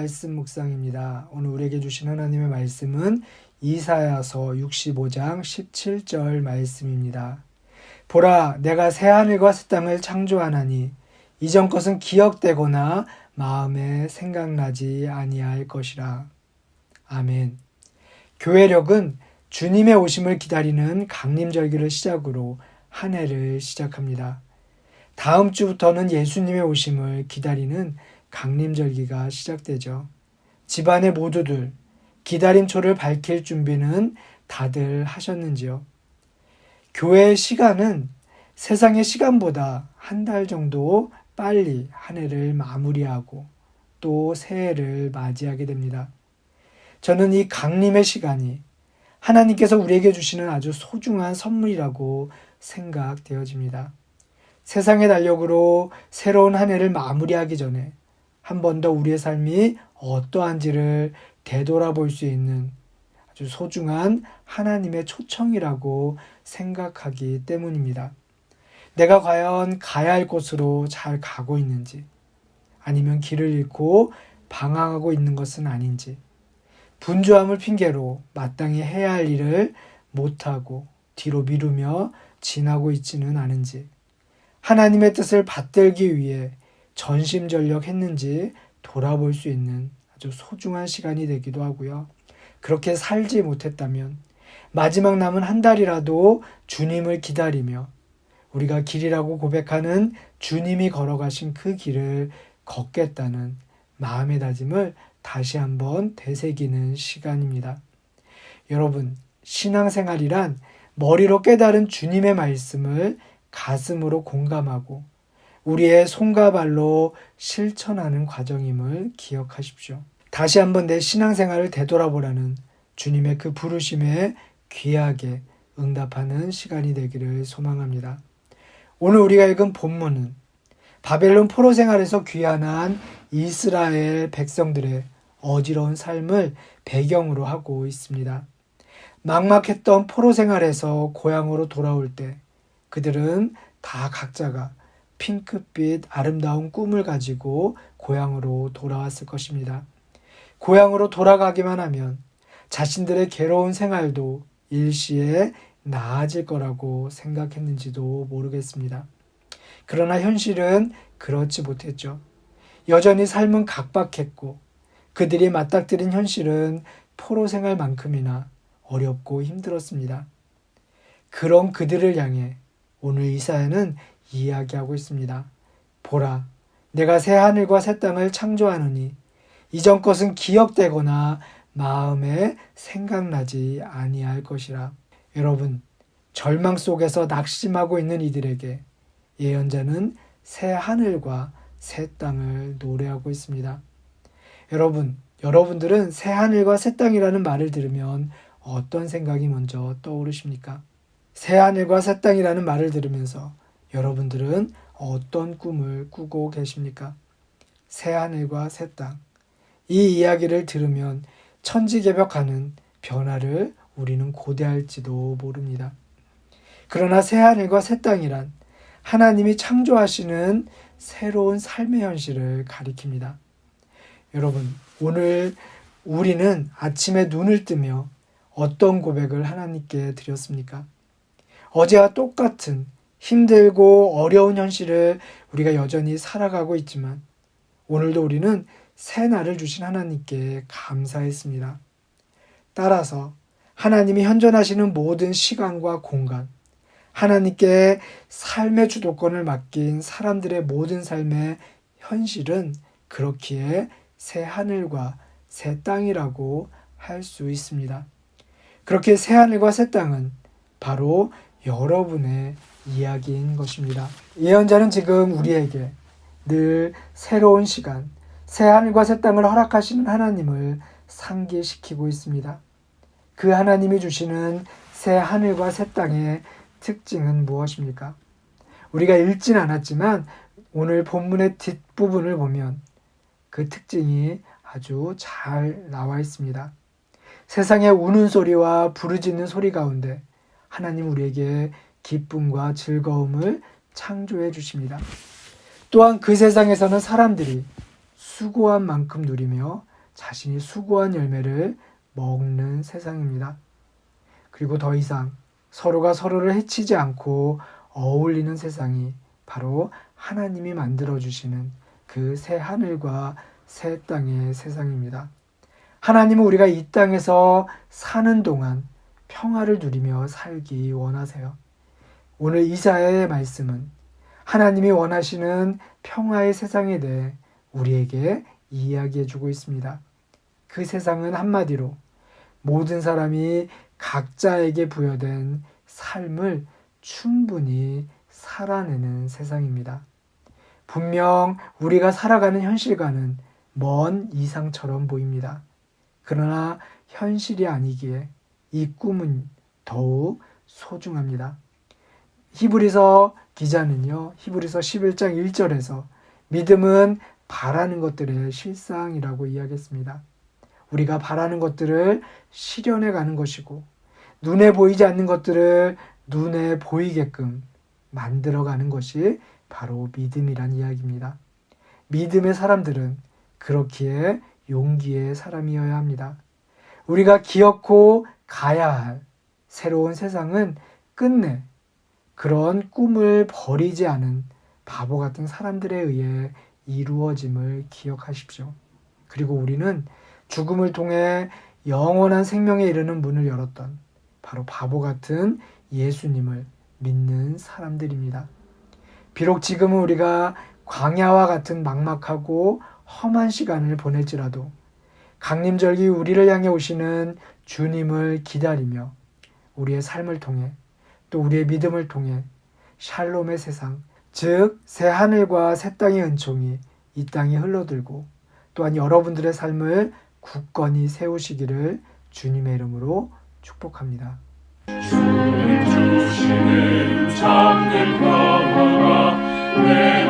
말씀 묵상입니다. 오늘 우리에게 주신 하나님의 말씀은 이사야서 65장 17절 말씀입니다. 보라, 내가 새 하늘과 새 땅을 창조하나니 이전 것은 기억되거나 마음에 생각나지 아니할 것이라. 아멘. 교회력은 주님의 오심을 기다리는 강림절기를 시작으로 한 해를 시작합니다. 다음 주부터는 예수님의 오심을 기다리는 강림절기가 시작되죠. 집안의 모두들 기다림초를 밝힐 준비는 다들 하셨는지요? 교회의 시간은 세상의 시간보다 한 달 정도 빨리 한 해를 마무리하고 또 새해를 맞이하게 됩니다. 저는 이 강림의 시간이 하나님께서 우리에게 주시는 아주 소중한 선물이라고 생각되어집니다. 세상의 달력으로 새로운 한 해를 마무리하기 전에 한 번 더 우리의 삶이 어떠한지를 되돌아볼 수 있는 아주 소중한 하나님의 초청이라고 생각하기 때문입니다. 내가 과연 가야 할 곳으로 잘 가고 있는지, 아니면 길을 잃고 방황하고 있는 것은 아닌지, 분주함을 핑계로 마땅히 해야 할 일을 못하고 뒤로 미루며 지나고 있지는 않은지, 하나님의 뜻을 받들기 위해 전심전력했는지 돌아볼 수 있는 아주 소중한 시간이 되기도 하고요. 그렇게 살지 못했다면 마지막 남은 한 달이라도 주님을 기다리며 우리가 길이라고 고백하는 주님이 걸어가신 그 길을 걷겠다는 마음의 다짐을 다시 한번 되새기는 시간입니다. 여러분, 신앙생활이란 머리로 깨달은 주님의 말씀을 가슴으로 공감하고 우리의 손과 발로 실천하는 과정임을 기억하십시오. 다시 한번 내 신앙생활을 되돌아보라는 주님의 그 부르심에 귀하게 응답하는 시간이 되기를 소망합니다. 오늘 우리가 읽은 본문은 바벨론 포로 생활에서 귀환한 이스라엘 백성들의 어지러운 삶을 배경으로 하고 있습니다. 막막했던 포로 생활에서 고향으로 돌아올 때 그들은 다 각자가 핑크빛 아름다운 꿈을 가지고 고향으로 돌아왔을 것입니다. 고향으로 돌아가기만 하면 자신들의 괴로운 생활도 일시에 나아질 거라고 생각했는지도 모르겠습니다. 그러나 현실은 그렇지 못했죠. 여전히 삶은 각박했고 그들이 맞닥뜨린 현실은 포로 생활만큼이나 어렵고 힘들었습니다. 그런 그들을 향해 오늘 이사야는 이야기하고 있습니다. 보라, 내가 새 하늘과 새 땅을 창조하노니 이전 것은 기억되거나 마음에 생각나지 아니할 것이라. 여러분, 절망 속에서 낙심하고 있는 이들에게 예언자는 새 하늘과 새 땅을 노래하고 있습니다. 여러분들은 새 하늘과 새 땅이라는 말을 들으면 어떤 생각이 먼저 떠오르십니까? 새 하늘과 새 땅이라는 말을 들으면서 여러분들은 어떤 꿈을 꾸고 계십니까? 새 하늘과 새 땅. 이 이야기를 들으면 천지개벽하는 변화를 우리는 고대할지도 모릅니다. 그러나 새 하늘과 새 땅이란 하나님이 창조하시는 새로운 삶의 현실을 가리킵니다. 여러분, 오늘 우리는 아침에 눈을 뜨며 어떤 고백을 하나님께 드렸습니까? 어제와 똑같은 힘들고 어려운 현실을 우리가 여전히 살아가고 있지만 오늘도 우리는 새 날을 주신 하나님께 감사했습니다. 따라서 하나님이 현존하시는 모든 시간과 공간, 하나님께 삶의 주도권을 맡긴 사람들의 모든 삶의 현실은 그렇기에 새 하늘과 새 땅이라고 할 수 있습니다. 그렇게 새 하늘과 새 땅은 바로 여러분의 이야기인 것입니다. 예언자는 지금 우리에게 늘 새로운 시간, 새 하늘과 새 땅을 허락하시는 하나님을 상기시키고 있습니다. 그 하나님이 주시는 새 하늘과 새 땅의 특징은 무엇입니까? 우리가 읽진 않았지만 오늘 본문의 뒷부분을 보면 그 특징이 아주 잘 나와 있습니다. 세상의 우는 소리와 부르짖는 소리 가운데 하나님 우리에게 기쁨과 즐거움을 창조해 주십니다. 또한 그 세상에서는 사람들이 수고한 만큼 누리며 자신이 수고한 열매를 먹는 세상입니다. 그리고 더 이상 서로가 서로를 해치지 않고 어울리는 세상이 바로 하나님이 만들어주시는 그 새 하늘과 새 땅의 세상입니다. 하나님은 우리가 이 땅에서 사는 동안 평화를 누리며 살기 원하세요. 오늘 이사야의 말씀은 하나님이 원하시는 평화의 세상에 대해 우리에게 이야기해주고 있습니다. 그 세상은 한마디로 모든 사람이 각자에게 부여된 삶을 충분히 살아내는 세상입니다. 분명 우리가 살아가는 현실과는 먼 이상처럼 보입니다. 그러나 현실이 아니기에 이 꿈은 더욱 소중합니다. 히브리서 기자는요, 히브리서 11장 1절에서 믿음은 바라는 것들의 실상이라고 이야기했습니다. 우리가 바라는 것들을 실현해 가는 것이고 눈에 보이지 않는 것들을 눈에 보이게끔 만들어가는 것이 바로 믿음이란 이야기입니다. 믿음의 사람들은 그렇기에 용기의 사람이어야 합니다. 우리가 기어코 가야 할 새로운 세상은 끝내 그런 꿈을 버리지 않은 바보 같은 사람들에 의해 이루어짐을 기억하십시오. 그리고 우리는 죽음을 통해 영원한 생명에 이르는 문을 열었던 바로 바보 같은 예수님을 믿는 사람들입니다. 비록 지금은 우리가 광야와 같은 막막하고 험한 시간을 보낼지라도 강림절기 우리를 향해 오시는 주님을 기다리며 우리의 삶을 통해 또 우리의 믿음을 통해 샬롬의 세상, 즉 새 하늘과 새 땅의 은총이 이 땅에 흘러들고 또한 여러분들의 삶을 굳건히 세우시기를 주님의 이름으로 축복합니다. 주님 주시는 참된 평화가 내